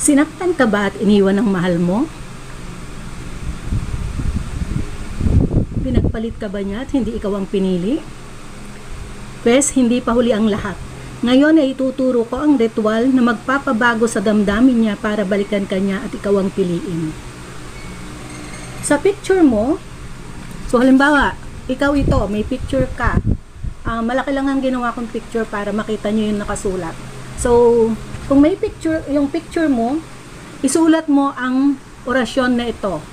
Sinaktan ka ba at iniwan ng mahal mo? Pinagpalit ka ba niya at hindi ikaw ang pinili? Pwes, hindi pa huli ang lahat. Ngayon ay ituturo ko ang ritual na magpapabago sa damdamin niya para balikan ka niya at ikaw ang piliin. Sa picture mo, so halimbawa, ikaw ito, may picture ka. Malaki lang ang ginawa kong picture para makita niyo yung nakasulat. So, kung may picture, yung picture mo, isulat mo ang orasyon na ito.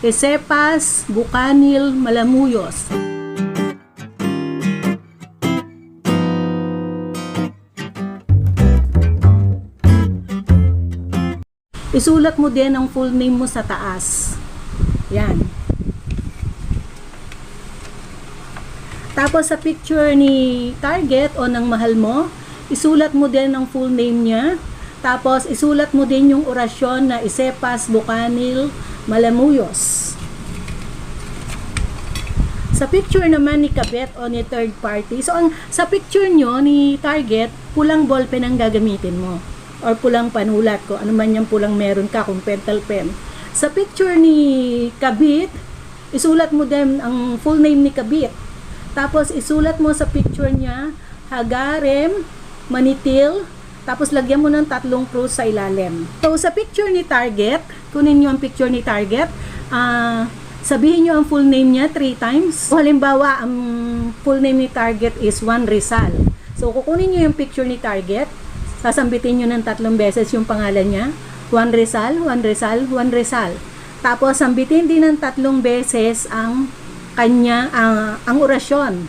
Esepas, Bukanil, Malamuyos. Isulat mo din ang full name mo sa taas. Yan. Tapos sa picture ni target o ng mahal mo, isulat mo din ang full name niya. Tapos isulat mo din yung orasyon na Esepas, Bukanil, Malamuyos. Sa picture naman ni kabet o ni third party, so sa picture nyo ni target, pulang ballpen ang gagamitin mo. Or pulang panulat ko, ano man yung pulang meron ka, kung pentel pen. Sa picture ni kabit, isulat mo din ang full name ni kabit. Tapos isulat mo sa picture niya, Hagarem, Manitil, tapos lagyan mo ng 3 cross sa ilalim. So sa picture ni target, kunin niyo ang picture ni target, sabihin niyo ang full name niya 3 times. So, halimbawa, ang full name ni target is Juan Rizal. So kukunin niyo yung picture ni target, sasambitin niyo ng 3 beses yung pangalan niya, Juan Rizal, Juan Rizal, Juan Rizal. Tapos sambitin din ng 3 beses ang kanya ang orasyon.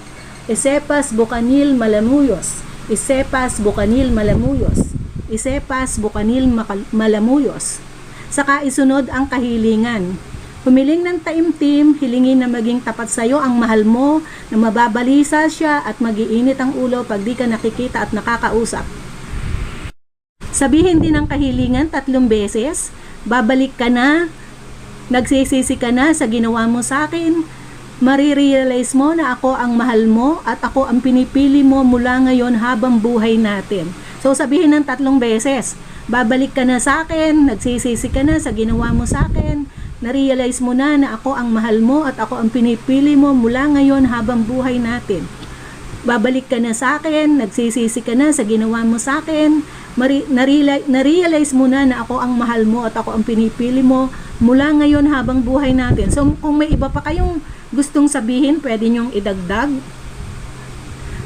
Esepas, Bukanil, Malamuyos. Esepas, Bukanil, Malamuyos. Esepas, Bukanil, Malamuyos. Saka isunod ang kahilingan. Humiling ng taimtim, hilingin na maging tapat sa iyo ang mahal mo, na mababalisa siya at magiinit ang ulo pag di ka nakikita at nakakausap. Sabihin din ang kahilingan 3 beses, babalik ka na, nagsisisi ka na sa ginawa mo sa akin, marirealize mo na ako ang mahal mo at ako ang pinipili mo mula ngayon habang buhay natin. So sabihin ng 3 beses, babalik ka na sa akin, nagsisisi ka na sa ginawa mo sa akin, na-realize mo na ako ang mahal mo at ako ang pinipili mo mula ngayon habang buhay natin. Babalik ka na sa akin, nagsisisi ka na sa ginawa mo sa akin, na-realize mo na ako ang mahal mo at ako ang pinipili mo mula ngayon habang buhay natin. So kung may iba pa kayong gustong sabihin, pwede nyong idagdag.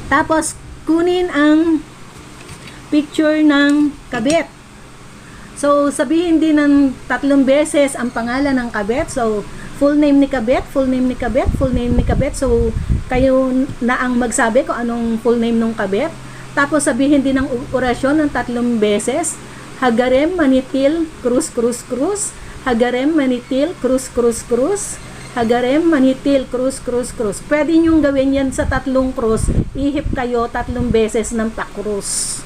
Tapos kunin ang picture ng kabet. So sabihin din ng 3 beses ang pangalan ng kabet. So full name ni kabet, full name ni kabet, full name ni kabet. So kayo na ang magsabi kung anong full name ng kabet. Tapos sabihin din ang orasyon ng 3 beses. Hagarem, Manitil, Cruz, Cruz, Cruz. Hagarem, Manitil, Cruz, Cruz, Cruz. Hagarem, Manitil, Cruz, Cruz, Cruz. Pwede nyong gawin yan sa 3 cross. Ihip kayo 3 beses ng pakrus.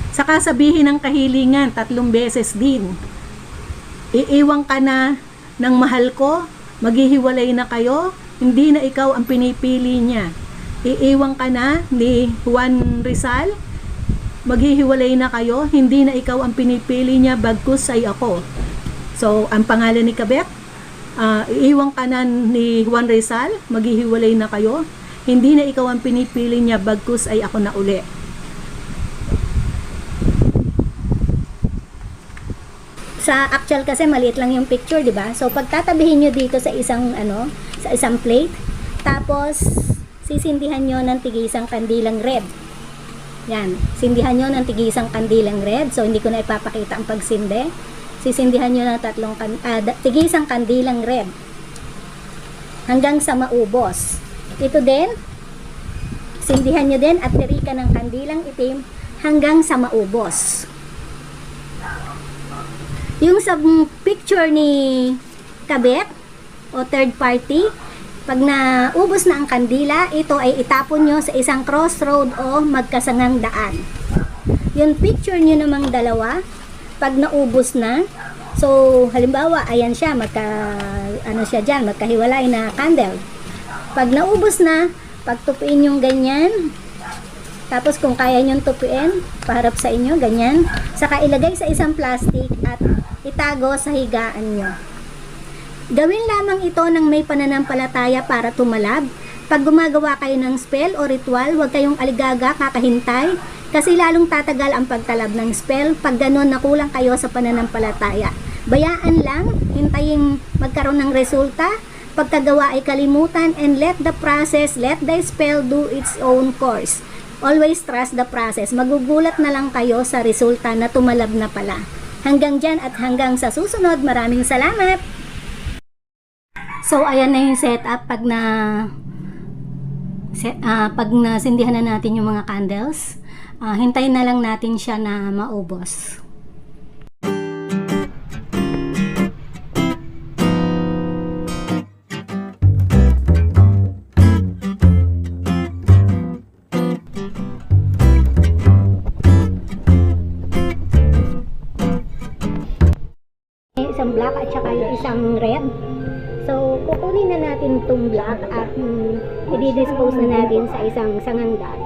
Saka sabihin ang kahilingan 3 beses din. Iiwan ka na ng mahal ko, maghihiwalay na kayo, hindi na ikaw ang pinipili niya. Iiwan ka na ni Juan Rizal, maghihiwalay na kayo, hindi na ikaw ang pinipili niya, bagkus ay ako. So ang pangalan ni kabet, iiwan ka na ni Juan Rizal, maghihiwalay na kayo, hindi na ikaw ang pinipili niya, bagkus ay ako na uli. Sa actual kasi maliit lang yung picture, di ba? So pagtatabihin nyo dito sa isang sa isang plate, tapos sisindihan nyo ng tig-isang kandilang red. Yan, sindihan nyo ng tig-isang kandilang red. So hindi ko na ipapakita ang pagsindi. Sisindihan nyo ng tig-isang kandilang red hanggang sa maubos. Ito din, sindihan nyo din at tirika ng kandilang itim hanggang sa maubos. Yung sa picture ni kabet o third party, pag naubos na ang kandila, ito ay itapon nyo sa isang crossroad o magkasangang daan. Yung picture nyo namang dalawa, pag naubos na, so halimbawa, ayan siya, siya dyan, magkahiwalay na candle. Pag naubos na, pagtupiin yung ganyan, Tapos kung kaya nyong tupiin, paharap sa inyo, ganyan. Saka ilagay sa isang plastic at itago sa higaan nyo. Gawin lamang ito ng may pananampalataya para tumalab. Pag gumagawa kayo ng spell o ritual, huwag kayong aligaga, kakahintay. Kasi lalong tatagal ang pagtalab ng spell pag ganon nakulang kayo sa pananampalataya. Bayaan lang, hintayin magkaroon ng resulta. Pagkagawa ay kalimutan and let the spell do its own course. Always trust the process. Magugulat na lang kayo sa resulta na tumalab na pala. Hanggang dyan at hanggang sa susunod. Maraming salamat! So, ayan na yung setup pag nasindihan na natin yung mga candles. Hintayin na lang natin siya na maubos. Isang black at saka yung isang red. So, kukunin na natin itong black at i-dispose na natin sa isang sangandal.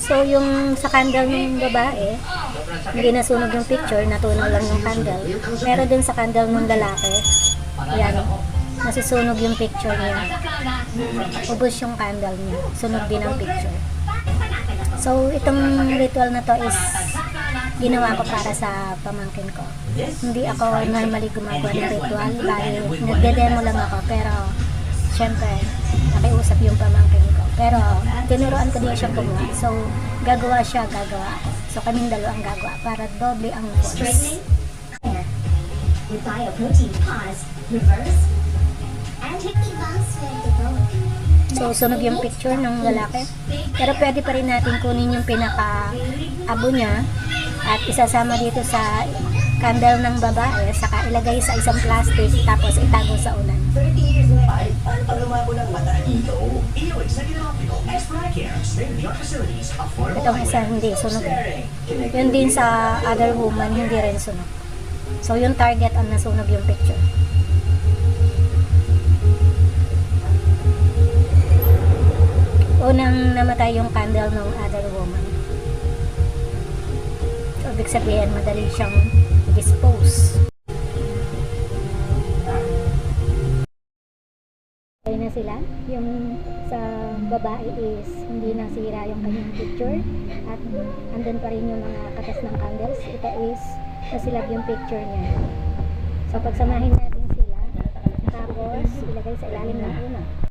So, yung sa candle ng babae, hindi nasunog yung picture, natunaw lang yung candle. Pero dun sa candle ng lalaki, yan, nasusunog yung picture niya. Ubos yung candle niya, sunog din ang picture. So, itong ritual na to is ginawa ko para sa pamangkin ko. Hindi ako normally gumagawa ng ritual, dahil nagde-demo lang ako, pero syempre, nakiusap yung pamangkin ko. Pero, tinuruan ko din siya gumawa. So, gagawa siya, gagawa ako. So, kaming dalawang gagawa para doble ang force. So, sunog yung picture ng lalaki. Pero pwede pa rin natin kunin yung pinaka-abo niya at isasama dito sa candle ng babae, saka ilagay sa isang plastic, tapos itago sa ulan. Itong isa hindi sunog. Yun din sa other woman, hindi rin sunog. So yung target ang nasunog yung picture. Unang namatay yung candle ng other woman. So ibig sabihin madali siyang dispose. Ayun na sila. Yung sa babae is hindi nasira yung kanyang picture at andun pa rin yung mga katas ng candles. Ito is nasilab yung picture niya. So pagsamahin natin sila, tapos ilagay sa ilalim ng una.